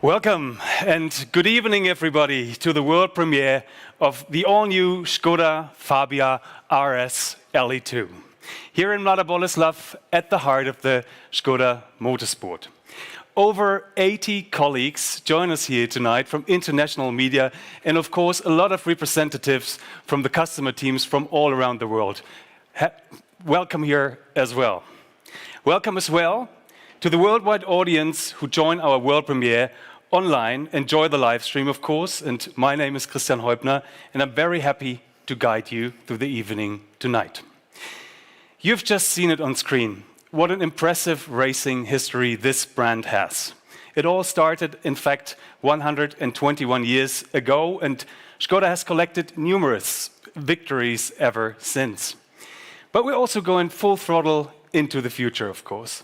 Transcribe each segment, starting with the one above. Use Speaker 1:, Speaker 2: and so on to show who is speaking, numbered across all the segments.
Speaker 1: Welcome and good evening, everybody, to the world premiere of the all-new ŠKODA FABIA RS Rally2. Here in Mladá Boleslav, at the heart of the ŠKODA Motorsport. Over 80 colleagues join us here tonight from international media and, of course, a lot of representatives from the customer teams from all around the world. Welcome here as well. Welcome as well to the worldwide audience who join our world premiere online. Enjoy the live stream, of course, and my name is Christian Heubner, and I'm very happy to guide you through the evening tonight. You've just seen it on screen. What an impressive racing history this brand has. It all started, in fact, 121 years ago, and ŠKODA has collected numerous victories ever since. But we're also going full throttle into the future, of course.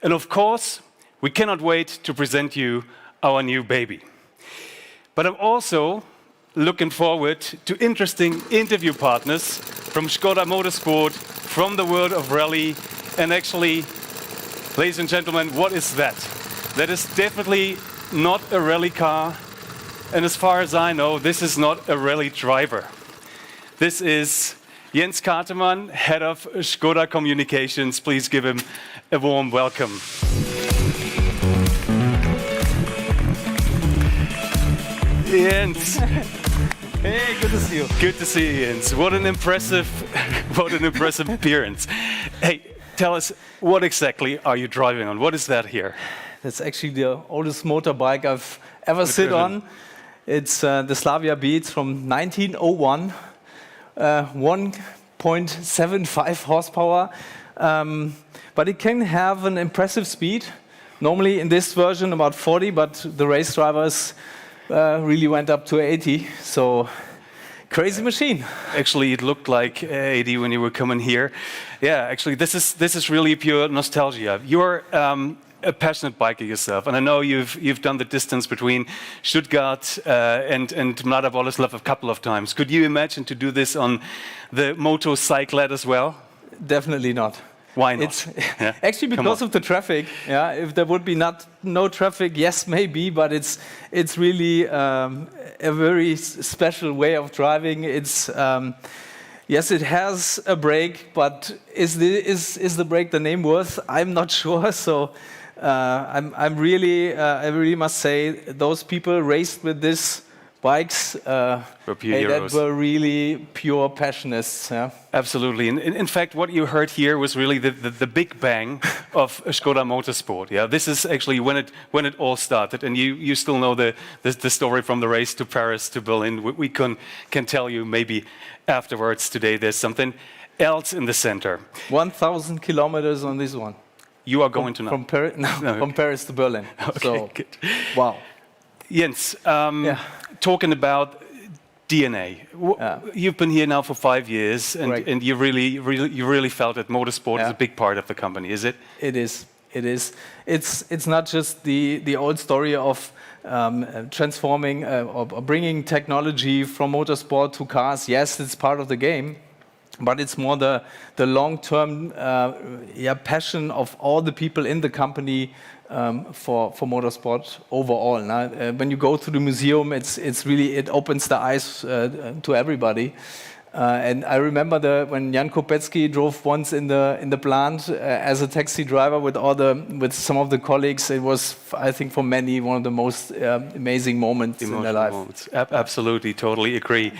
Speaker 1: And of course, we cannot wait to present you our new baby. But I'm also looking forward to interesting interview partners from ŠKODA Motorsport, from the world of rally. And actually, ladies and gentlemen, what is that? That is definitely not a rally car. And as far as I know, this is not a rally driver. This is Jens Kartemann, head of ŠKODA Communications. Please give him a warm welcome. Jens.
Speaker 2: Hey, good to see you.
Speaker 1: Good to see you, Jens. What an impressive appearance. Hey, tell us, what exactly are you driving on? What is that here?
Speaker 2: That's actually the oldest motorbike I've ever sit on. It's the Slavia Beats from 1901, 1.75 horsepower. But it can have an impressive speed. Normally in this version about 40, but the race drivers really went up to 80. So crazy machine. Actually,
Speaker 1: it looked like 80 when you were coming here. Yeah, actually, this is really pure nostalgia. You're a passionate biker yourself, and I know you've done the distance between Stuttgart and Mladá Boleslav a couple of times. Could you imagine to do this on the motorcyclette as well? Definitely not. Why not? It's actually because of the traffic. Yeah, if there would be no traffic, yes, maybe, but it's really a very special way of driving. It's yes, it has a brake, but is the brake the name worth? I'm not sure. So I really must say those people raced with this
Speaker 2: bikes,
Speaker 1: Were pure
Speaker 2: that
Speaker 1: heroes.
Speaker 2: were really pure passionists. Yeah?
Speaker 1: Absolutely. And in fact, what you heard here was really the big bang of Škoda Motorsport. Yeah, this is actually when it all started. And you still know the story from the race to Paris to Berlin. We can tell you maybe afterwards today. There's something else in the center.
Speaker 2: 1,000 kilometers on this one.
Speaker 1: You are going to know.
Speaker 2: From Paris, no, from Paris to Berlin.
Speaker 1: Okay,
Speaker 2: So,
Speaker 1: good.
Speaker 2: wow.
Speaker 1: Jens,
Speaker 2: Yeah.
Speaker 1: talking about DNA. You've been here now for 5 years, and you really felt that motorsport is a big part of the company, is it?
Speaker 2: It is. It is. It's not just the old story of transforming or bringing technology from motorsport to cars. Yes, it's part of the game, but it's more the long-term passion of all the people in the company for motorsport overall. Now, when you go to the museum, it opens the eyes to everybody. And I remember when Jan Kopetzky drove once in the plant as a taxi driver with some of the colleagues. It was, I think, for many one of the most amazing moments in their life.
Speaker 1: Moments. Absolutely, totally agree.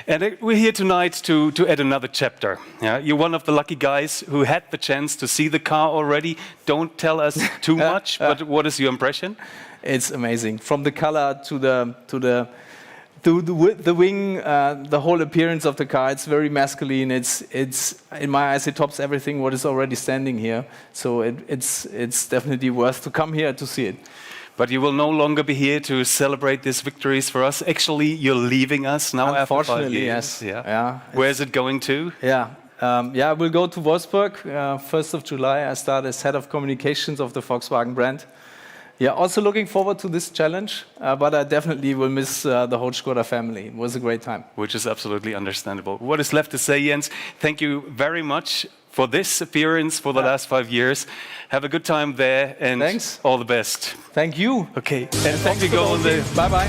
Speaker 1: And we're here tonight to add another chapter. Yeah? You're one of the lucky guys who had the chance to see the car already. Don't tell us too much, but what is your impression?
Speaker 2: It's amazing. From the color to the wing, the whole appearance of the car, it's very masculine. It's in my eyes, it tops everything what is already standing here. So it's definitely worth to come here to see it.
Speaker 1: But you will no longer be here to celebrate these victories for us. Actually, you're leaving us now after 5 years.
Speaker 2: Yes. Yeah.
Speaker 1: Where is it going to?
Speaker 2: Yeah. We'll go to Wolfsburg. 1st of July, I start as head of communications of the Volkswagen brand. Yeah, also looking forward to this challenge, but I definitely will miss the whole Škoda family. It was a great time.
Speaker 1: Which is absolutely understandable. What is left to say, Jens? Thank you very much for this appearance for the last 5 years. Have a good time there, and
Speaker 2: thanks.
Speaker 1: All the best.
Speaker 2: Thank you.
Speaker 1: Okay,
Speaker 2: and thanks you go on the. Bye-bye.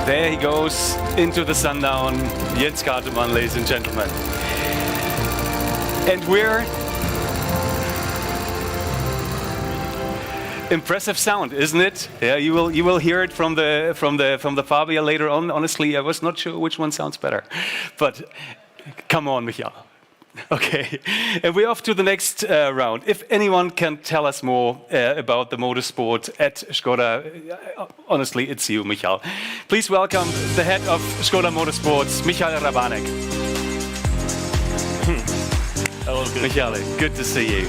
Speaker 1: There he goes into the sundown, Jens Kartemann, ladies and gentlemen. And we're impressive sound, isn't it? Yeah, you will hear it from the Fabia later on. Honestly, I was not sure which one sounds better, but come on, Michael. Okay, and we're off to the next round. If anyone can tell us more about the motorsport at Škoda, honestly, it's you, Michal. Please welcome the head of Škoda Motorsports, Michal Rabanek.
Speaker 3: Hello,
Speaker 1: Michale, good to see you.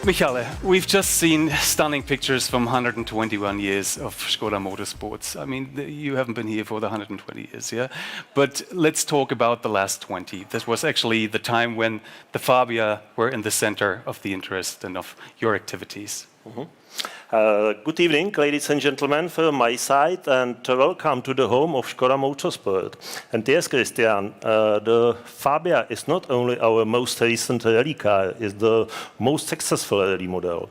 Speaker 1: Michale, we've just seen stunning pictures from 121 years of Škoda Motorsports. I mean, you haven't been here for the 120 years, yeah? But let's talk about the last 20. This was actually the time when the Fabia were in the center of the interest and of your activities.
Speaker 3: Good evening, ladies and gentlemen, from my side, and welcome to the home of Škoda Motorsport. And yes, Christian, the Fabia is not only our most recent rally car, it's the most successful rally model.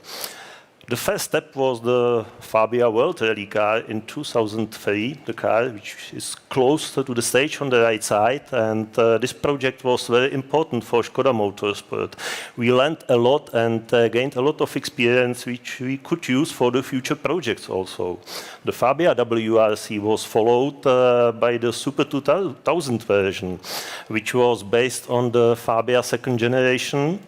Speaker 3: The first step was the Fabia World Rally car in 2003, the car which is close to the stage on the right side, and this project was very important for Škoda Motorsport. We learned a lot and gained a lot of experience which we could use for the future projects also. The Fabia WRC was followed by the Super 2000 version, which was based on the Fabia second generation.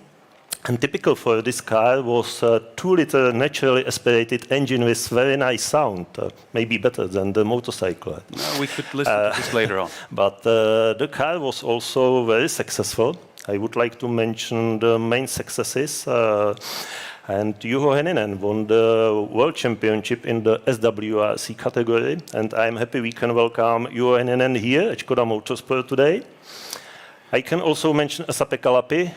Speaker 3: And typical for this car was a 2-liter naturally aspirated engine with very nice sound, maybe better than the motorcycle.
Speaker 1: No, we could listen to this later on.
Speaker 3: But the car was also very successful. I would like to mention the main successes. And Juho Hänninen won the World Championship in the SWRC category. And I'm happy we can welcome Juho Hänninen here at Škoda Motorsport today. I can also mention Esa-Pekka Lappi.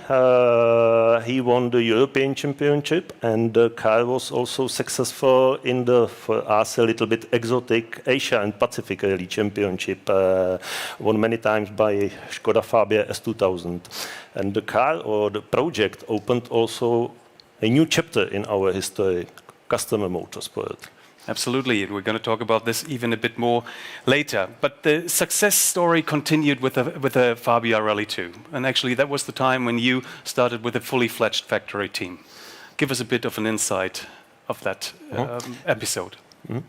Speaker 3: He won the European Championship, and the car was also successful in the, for us, a little bit exotic Asia and Pacific Rally Championship, won many times by ŠKODA FABIA RS 2000. And the car or the project opened also a new chapter in our history, customer motorsport.
Speaker 1: Absolutely, we're going to talk about this even a bit more later. But the success story continued with the Fabia Rally2. And actually, that was the time when you started with a fully fledged factory team. Give us a bit of an insight of that episode.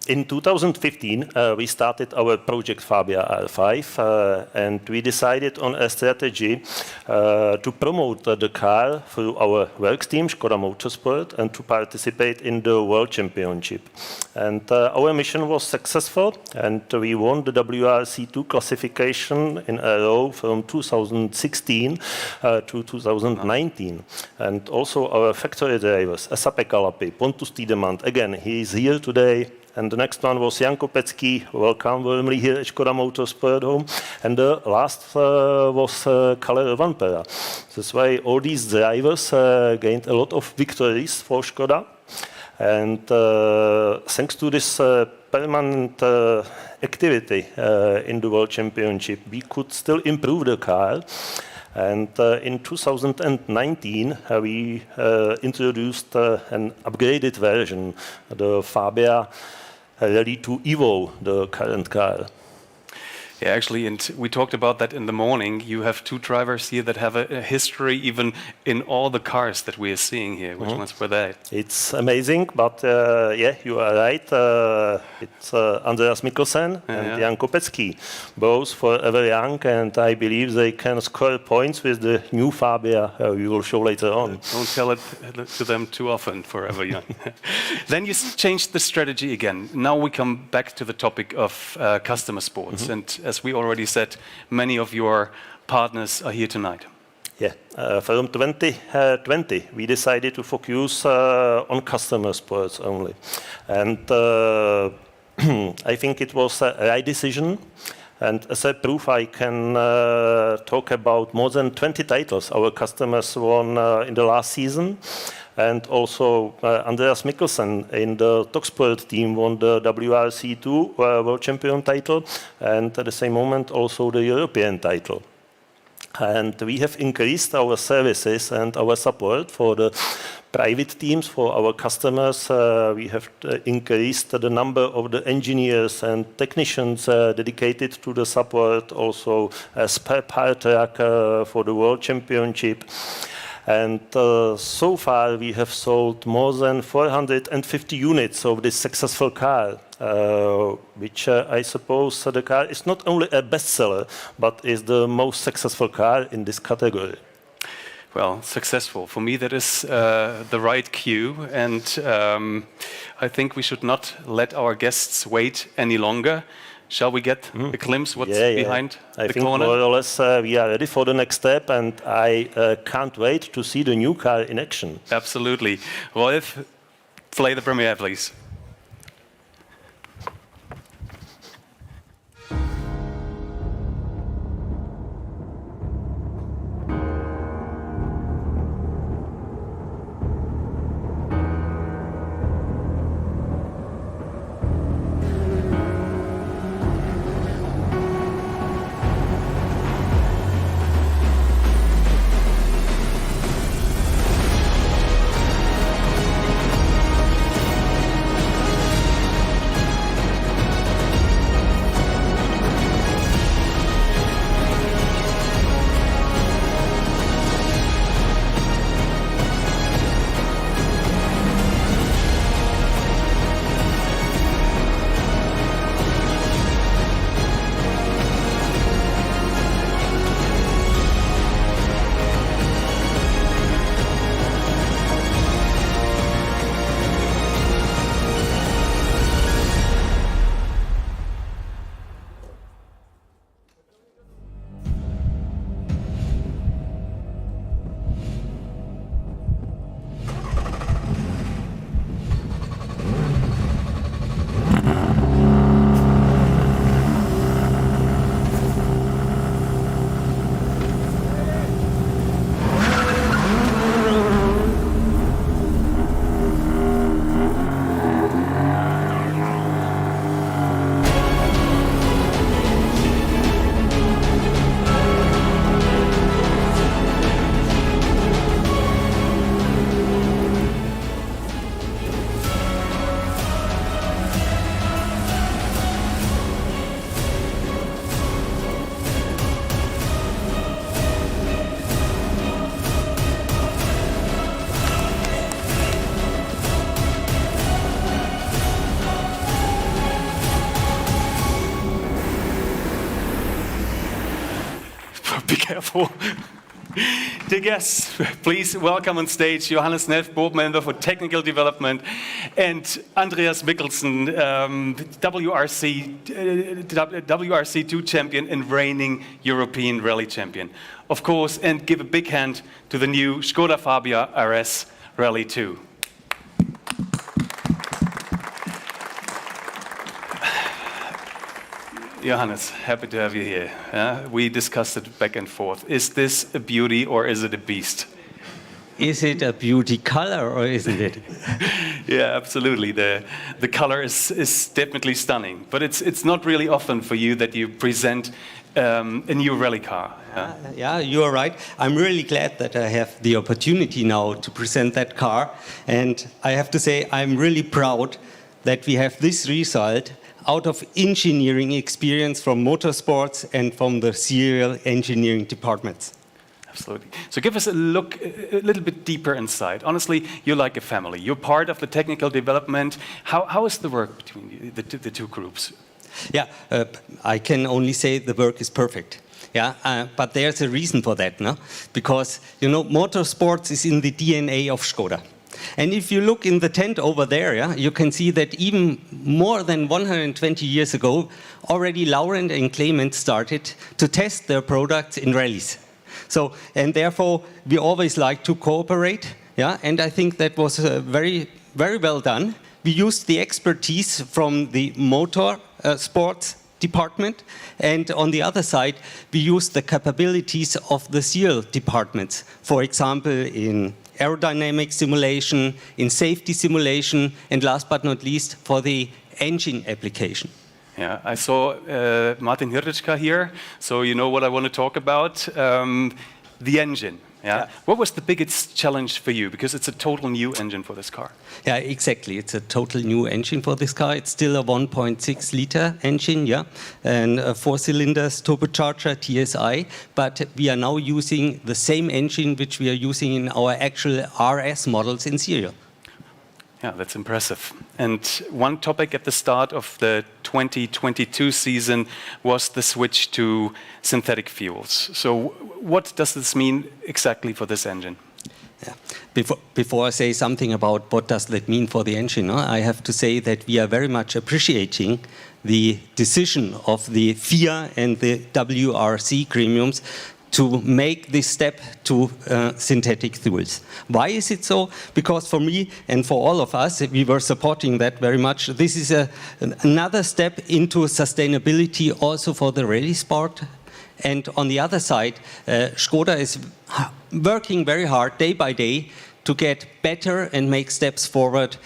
Speaker 3: In 2015, we started our project Fabia R5, and we decided on a strategy to promote the car through our works team, ŠKODA Motorsport, and to participate in the World Championship. And our mission was successful, and we won the WRC2 classification in a row from 2016 to 2019. And also our factory drivers, Esa-Pekka Lappi, Pontus Tiedemand, again, he is here today. And the next one was Jan Kopecký, welcome warmly here at ŠKODA Motorsport home. And the last was Kalle Rovanperä. That's why all these drivers gained a lot of victories for ŠKODA. And thanks to this permanent activity in the World Championship, we could still improve the car. And in 2019, we introduced an upgraded version, the Fabia Rally2 Evo, the current car.
Speaker 1: Yeah, actually, and we talked about that in the morning. You have two drivers here that have a history even in all the cars that we are seeing here. Which ones were they?
Speaker 3: It's amazing, but yeah, you are right. It's Andreas Mikkelsen and Jan Kopecký, both forever young, and I believe they can score points with the new Fabia we will show later on.
Speaker 1: Don't tell it to them too often, forever young. Then you changed the strategy again. Now we come back to the topic of customer sports. And as we already said, many of your partners are here tonight.
Speaker 3: Yeah, from 2020, we decided to focus on customer sports only. And I think it was a right decision. And as a proof, I can talk about more than 20 titles our customers won in the last season. And also Andreas Mikkelsen in the Toksport team won the WRC2 World Champion title, and at the same moment also the European title. And we have increased our services and our support for the private teams, for our customers. We have increased the number of the engineers and technicians dedicated to the support, also a spare part track for the World Championship. And so far we have sold more than 450 units of this successful car, which I suppose the car is not only a bestseller, but is the most successful car in this category.
Speaker 1: Well, successful. For me, that is the right cue. And I think we should not let our guests wait any longer. Shall we get a glimpse what's behind
Speaker 3: I
Speaker 1: the
Speaker 3: think
Speaker 1: corner?
Speaker 3: more or less we are ready for the next step, and I can't wait to see the new car in action.
Speaker 1: Absolutely. Rolf, play the premiere, please. Be careful. Dear guests, please welcome on stage Johannes Neff, board member for technical development, and Andreas Mikkelsen, WRC2 champion and reigning European rally champion. Of course, and give a big hand to the new ŠKODA FABIA RS Rally2. Johannes, happy to have you here. We discussed it back and forth. Is this a beauty or is it a beast?
Speaker 4: Is it a beauty color or isn't it?
Speaker 1: Yeah, absolutely. The color is definitely stunning, but it's not really often for you that you present a new rally car.
Speaker 4: Yeah, you are right. I'm really glad that I have the opportunity now to present that car, and I have to say I'm really proud that we have this result out of engineering experience from Motorsports and from the serial engineering departments.
Speaker 1: Absolutely. So give us a look a little bit deeper inside. Honestly, you're like a family. You're part of the technical development. How is the work between the two groups?
Speaker 4: Yeah, I can only say the work is perfect. Yeah, but there's a reason for that, no? Because, you know, motorsports is in the DNA of ŠKODA. And if you look in the tent over there, yeah, you can see that even more than 120 years ago, already Laurent and Clement started to test their products in rallies. So, and therefore, we always like to cooperate, yeah, and I think that was very, very well done. We used the expertise from the motor sports department, and on the other side, we used the capabilities of the serial departments, for example, in aerodynamic simulation, in safety simulation, and last but not least, for the engine application.
Speaker 1: Yeah, I saw Martin Hirtichka here, so you know what I want to talk about, the engine. Yeah. What was the biggest challenge for you? Because it's a total new engine for this car.
Speaker 4: Yeah, exactly. It's a total new engine for this car. It's still a 1.6 liter engine, yeah, and a 4-cylinder turbocharger TSI. But we are now using the same engine which we are using in our actual RS models in serial.
Speaker 1: Yeah, that's impressive. And one topic at the start of the 2022 season was the switch to synthetic fuels. So what does this mean exactly for this engine?
Speaker 4: Yeah. Before I say something about what does that mean for the engine, I have to say that we are very much appreciating the decision of the FIA and the WRC gremiums to make this step to synthetic fuels. Why is it so? Because for me and for all of us, we were supporting that very much. This is another step into sustainability also for the rally sport. And on the other side, ŠKODA is working very hard day by day to get better and make steps forward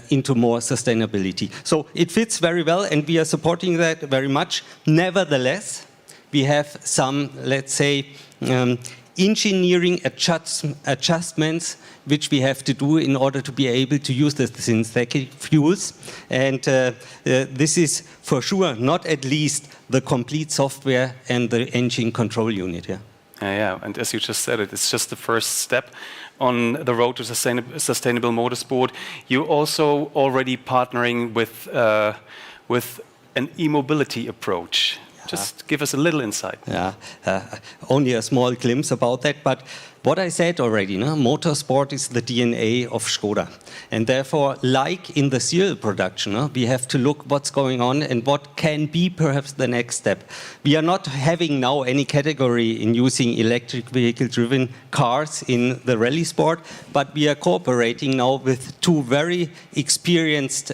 Speaker 4: into more sustainability. So it fits very well, and we are supporting that very much. Nevertheless, we have some, let's say, engineering adjustments which we have to do in order to be able to use the synthetic fuels. And this is for sure not at least the complete software and the engine control unit. Yeah.
Speaker 1: Yeah, and as you just said, it's just the first step on the road to sustainable motorsport. You're also already partnering with an e-mobility approach. Just give us a little insight.
Speaker 4: Yeah, only a small glimpse about that, but what I said already, no? Motorsport is the DNA of ŠKODA. And therefore, like in the serial production, no? We have to look what's going on and what can be perhaps the next step. We are not having now any category in using electric vehicle-driven cars in the rally sport, but we are cooperating now with two very experienced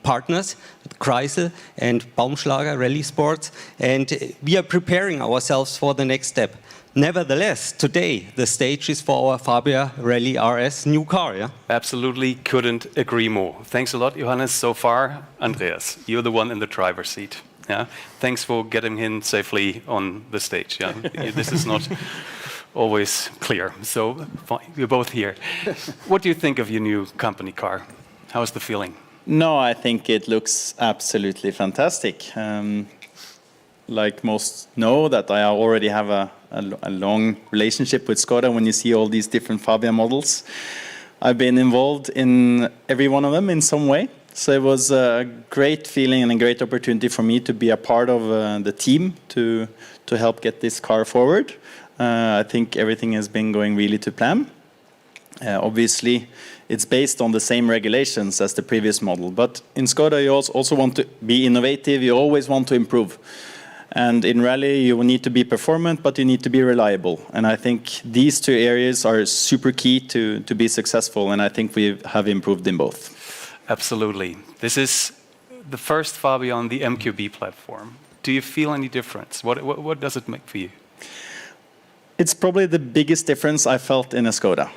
Speaker 4: partners, Kreisel and Baumschlager Rally Sports, and we are preparing ourselves for the next step. Nevertheless, today the stage is for our Fabia Rally RS new car. Yeah?
Speaker 1: Absolutely couldn't agree more. Thanks a lot, Johannes. So far, Andreas, you're the one in the driver's seat. Yeah? Thanks for getting him safely on the stage. Yeah? This is not always clear. So fine, we're both here. What do you think of your new company car? How's the feeling?
Speaker 5: No, I think it looks absolutely fantastic. Like most know that I already have a long relationship with ŠKODA when you see all these different Fabia models. I've been involved in every one of them in some way. So it was a great feeling and a great opportunity for me to be a part of the team to help get this car forward. I think everything has been going really to plan. Obviously, it's based on the same regulations as the previous model. But in Škoda, you also want to be innovative. You always want to improve. And in rally, you will need to be performant, but you need to be reliable. And I think these two areas are super key to be successful. And I think we have improved in both.
Speaker 1: Absolutely. This is the first Fabia on the MQB platform. Do you feel any difference? What does it make for you?
Speaker 5: It's probably the biggest difference I felt in a Škoda,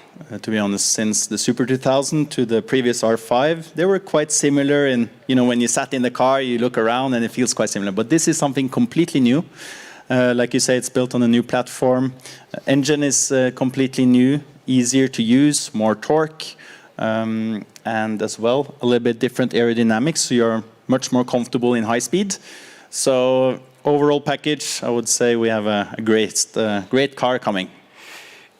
Speaker 5: to be honest. Since the Super 2000 to the previous R5, they were quite similar. And when you sat in the car, you look around and it feels quite similar. But this is something completely new. Like you say, it's built on a new platform. Engine is completely new, easier to use, more torque, and as well a little bit different aerodynamics. So you're much more comfortable in high speed. So overall package, I would say we have a great car coming.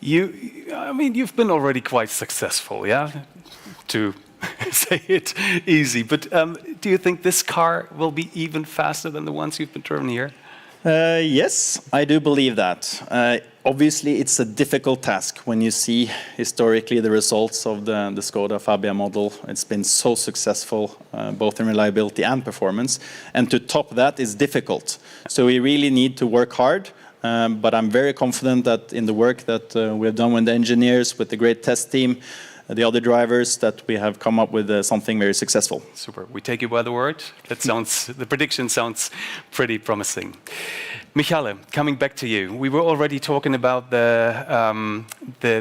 Speaker 1: You've been already quite successful, yeah, to say it easy. But do you think this car will be even faster than the ones you've been driven here?
Speaker 5: Yes, I do believe that. Obviously, it's a difficult task when you see historically the results of the ŠKODA FABIA model. It's been so successful, both in reliability and performance. And to top that is difficult. So we really need to work hard. But I'm very confident that in the work that we have done with the engineers, with the great test team, the other drivers, that we have come up with something very successful.
Speaker 1: Super. We take you by the word. The prediction sounds pretty promising. Michale, coming back to you, we were already talking about the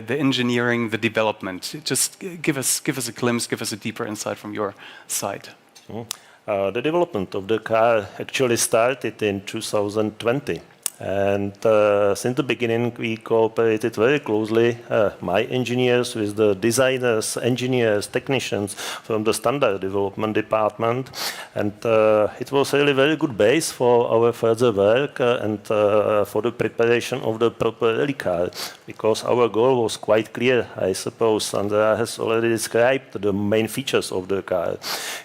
Speaker 1: engineering, the development. Just give us a glimpse, give us a deeper insight from your side.
Speaker 3: The development of the car actually started in 2020. And since the beginning, we cooperated very closely, my engineers with the designers, engineers, technicians from the standard development department. And it was really very good base for our further work and for the preparation of the proper rally car. Because our goal was quite clear, I suppose. Andrea has already described the main features of the car.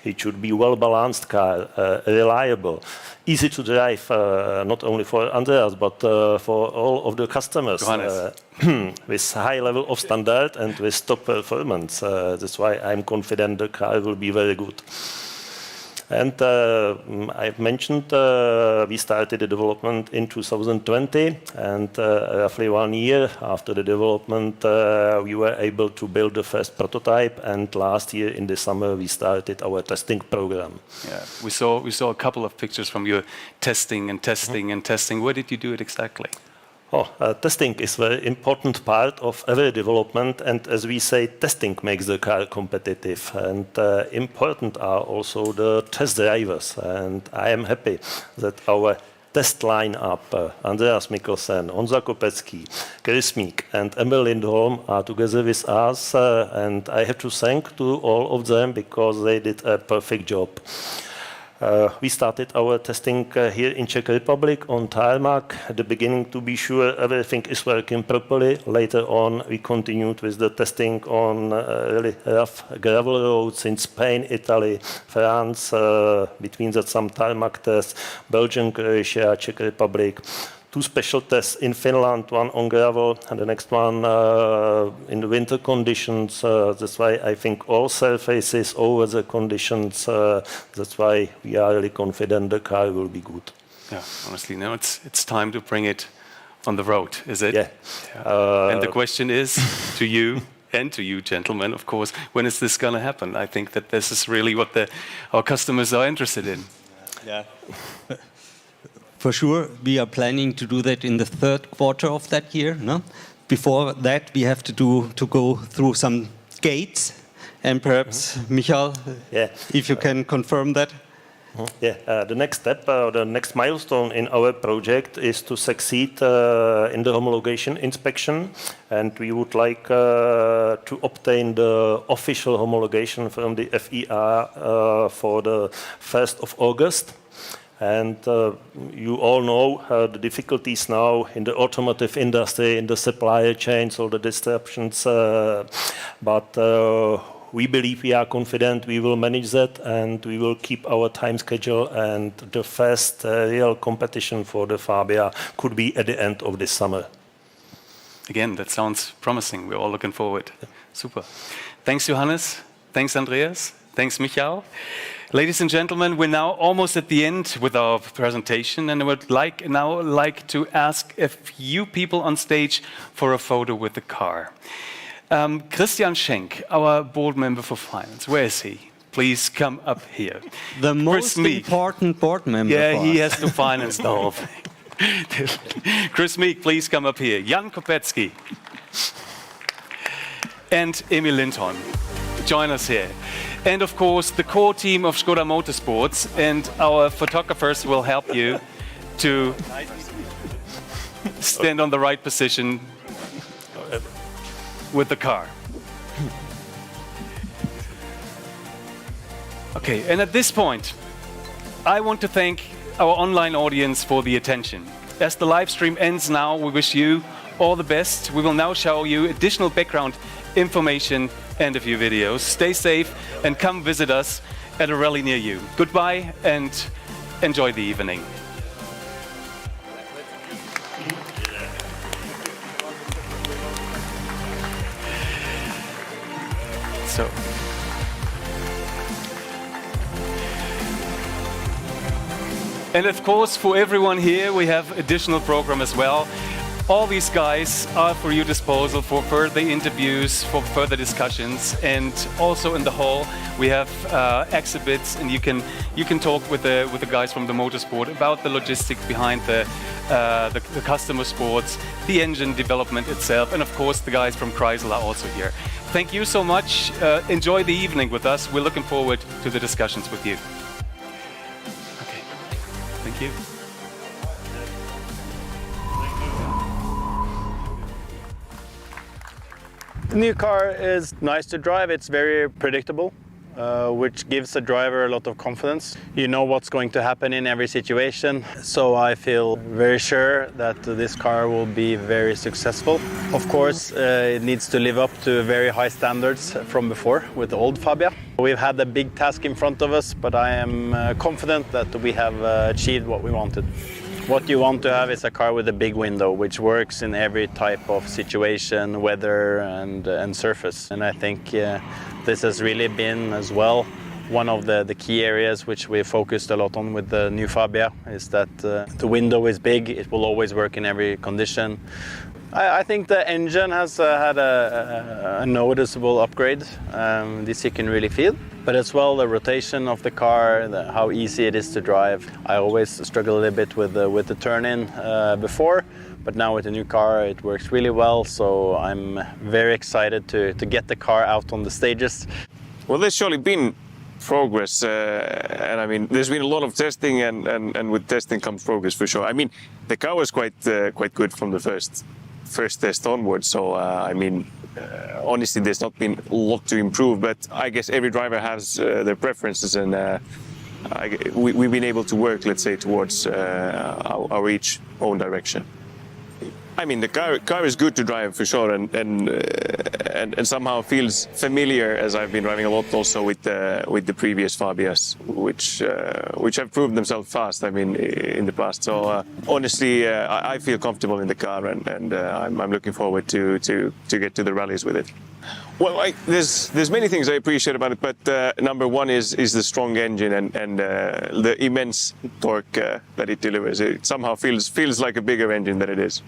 Speaker 3: It should be a well-balanced car, reliable, easy to drive, not only for Andreas, but for all of the customers, with high level of standard and with top performance. That's why I'm confident the car will be very good. And I've mentioned we started the development in 2020, and roughly 1 year after the development, we were able to build the first prototype. And last year in the summer, we started our testing program.
Speaker 1: Yeah, we saw a couple of pictures from your testing. Where did you do it exactly?
Speaker 3: Testing is a very important part of every development, and as we say, testing makes the car competitive. And important are also the test drivers. And I am happy that our test line-up, Andreas Mikkelsen, Honza Kopecký, Chris Meek, and Emil Lindholm are together with us. And I have to thank to all of them because they did a perfect job. We started our testing here in Czech Republic on tarmac. At the beginning, to be sure everything is working properly. Later on, we continued with the testing on really rough gravel roads in Spain, Italy, France, between that some tarmac tests, Belgium, Croatia, Czech Republic. 2 special tests in Finland, 1 on gravel and the next one in the winter conditions. That's why I think all surfaces over the conditions. That's why we are really confident the car will be good.
Speaker 1: Yeah, honestly, now it's time to bring it on the road, is it?
Speaker 3: Yeah.
Speaker 1: And the question is to you and to you, gentlemen, of course, when is this going to happen? I think that this is really what our customers are interested in.
Speaker 4: Yeah. For sure, we are planning to do that in the 3rd quarter of that year. No? Before that, we have to go through some gates, and perhaps Michael, if you can confirm that.
Speaker 3: Yeah, the next step, the next milestone in our project is to succeed in the homologation inspection, and we would like to obtain the official homologation from the FIA for the 1st of August. And you all know the difficulties now in the automotive industry, in the supplier chains, all the disruptions. But we believe, we are confident we will manage that, and we will keep our time schedule. And the first real competition for the Fabia could be at the end of this summer.
Speaker 1: Again, that sounds promising. We're all looking forward. Super. Thanks, Johannes. Thanks, Andreas. Thanks, Michael. Ladies and gentlemen, we're now almost at the end with our presentation, and I would now like to ask a few people on stage for a photo with the car. Christian Schenk, our board member for finance, where is he? Please come up here.
Speaker 4: The most important board member.
Speaker 1: Yeah, he has to finance the whole thing. Chris Meek, please come up here. Jan Kopecki and Emil Lindholm, join us here. And of course, the core team of Škoda Motorsports, and our photographers will help you to stand on the right position with the car. Okay, and at this point, I want to thank our online audience for the attention. As the live stream ends now, we wish you all the best. We will now show you additional background information and a few videos. Stay safe and come visit us at a rally near you. Goodbye and enjoy the evening. So. And of course, for everyone here, we have additional program as well. All these guys are for your disposal for further interviews, for further discussions, and also in the hall we have exhibits, and you can talk with the guys from the Motorsport about the logistics behind the customer sports, the engine development itself, and of course the guys from Chrysler are also here. Thank you so much. Enjoy the evening with us. We're looking forward to the discussions with you. Okay. Thank you.
Speaker 6: The new car is nice to drive. It's very predictable, which gives the driver a lot of confidence. You know what's going to happen in every situation. So I feel very sure that this car will be very successful. Of course, it needs to live up to very high standards from before with the old Fabia. We've had a big task in front of us, but I am confident that we have achieved what we wanted. What you want to have is a car with a big window, which works in every type of situation, weather and surface. And I think this has really been as well one of the key areas which we focused a lot on with the new Fabia, is that the window is big, it will always work in every condition. I think the engine has had a noticeable upgrade. This you can really feel. But as well, the rotation of the car, how easy it is to drive. I always struggle a little bit with the turn-in before, but now with the new car, it works really well. So I'm very excited to get the car out on the stages.
Speaker 7: Well, there's surely been progress, and I mean, there's been a lot of testing, and with testing comes progress for sure. I mean, the car was quite good from the first test onwards. So I mean, honestly, there's not been a lot to improve, but I guess every driver has their preferences, and we've been able to work, let's say, towards our each own direction. I mean, the car is good to drive for sure, and somehow feels familiar, as I've been driving a lot also with the previous Fabias, which have proved themselves fast. I mean, in the past. So honestly, I feel comfortable in the car, and I'm looking forward to get to the rallies with it. Well, there's many things I appreciate about it, but number one is the strong engine and the immense torque that it delivers. It somehow feels like a bigger engine than it is.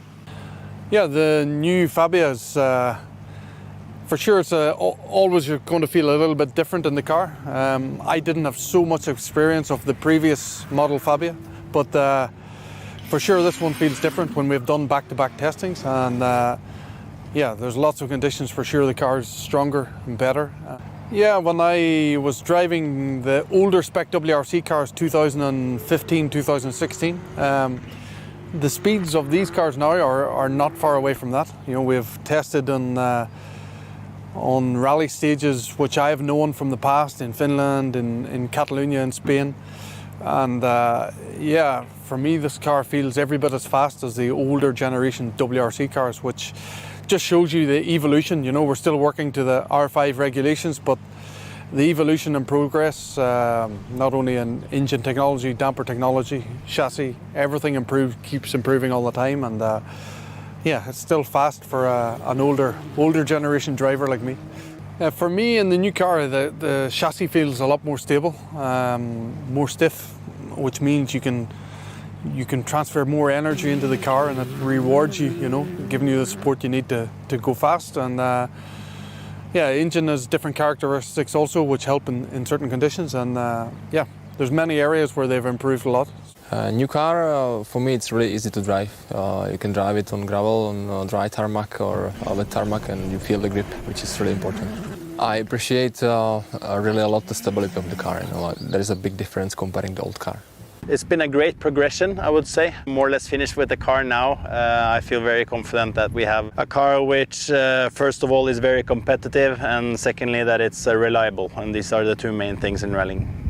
Speaker 8: Yeah, the new Fabia is, for sure, it's always you're going to feel a little bit different in the car. I didn't have so much experience of the previous model Fabia, but for sure this one feels different when we've done back-to-back testings. And yeah, there's lots of conditions. For sure the car is stronger and better. Yeah, when I was driving the older spec WRC cars, 2015, 2016, the speeds of these cars now are not far away from that. You know, we've tested on rally stages which I have known from the past in Finland, in Catalonia, in Spain, and yeah, for me this car feels every bit as fast as the older generation WRC cars, which just shows you the evolution. You know, we're still working to the R5 regulations, but the evolution and progress, not only in engine technology, damper technology, chassis, everything keeps improving all the time. And yeah, it's still fast for an older generation driver like me. For me, in the new car, the chassis feels a lot more stable, more stiff, which means you can transfer more energy into the car, and it rewards you, giving you the support you need to go fast. And yeah, engine has different characteristics also, which help in certain conditions. And yeah, there's many areas where they've improved a lot.
Speaker 9: New car, for me, it's really easy to drive. You can drive it on gravel, on dry tarmac or wet tarmac, and you feel the grip, which is really important. I appreciate really a lot the stability of the car. There is a big difference comparing the old car.
Speaker 6: It's been a great progression, I would say. More or less finished with the car now. I feel very confident that we have a car which, first of all, is very competitive, and secondly, that it's reliable. And these are the two main things in rallying.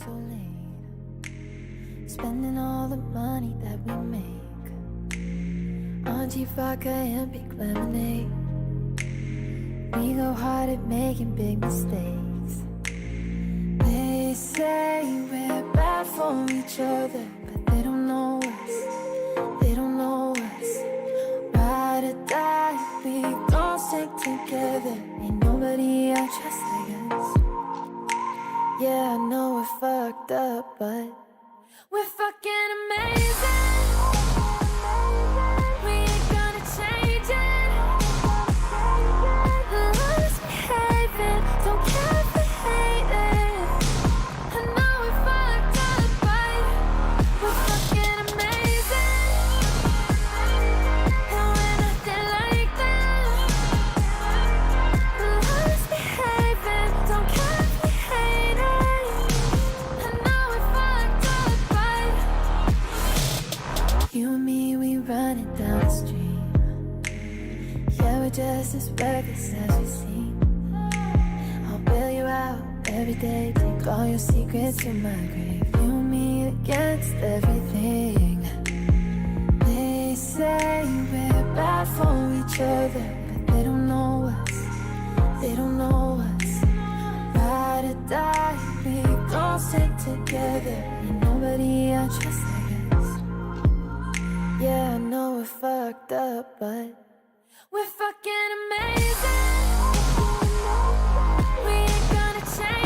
Speaker 10: so late, spending all the money that we make on cheap vodka and big lemonade. We go hard at making big mistakes. They say we're bad for each other, but they don't know us. They don't know us. Ride or die, we don't stick together. Ain't nobody I trust like us. Yeah, I know we're fucked up, but we're fucking amazing. We ain't gonna change it. Love's behaving, don't care if we hate it. I know we're fucked up, but we're fucking amazing. And we're nothing like that. Love's behaving, don't care if we hate it. I know we're fucked up, but you and me, we running down the street. Yeah, we're just as reckless as we seem. I'll bail you out every day, take all your secrets to my grave. You and me against everything. They say we're bad for each other, but they don't know us. They don't know us. Ride or die, we gon' stick together. Ain't nobody I trust like us. Yeah, I know we're fucked up, but we're fucking amazing. We ain't gonna change.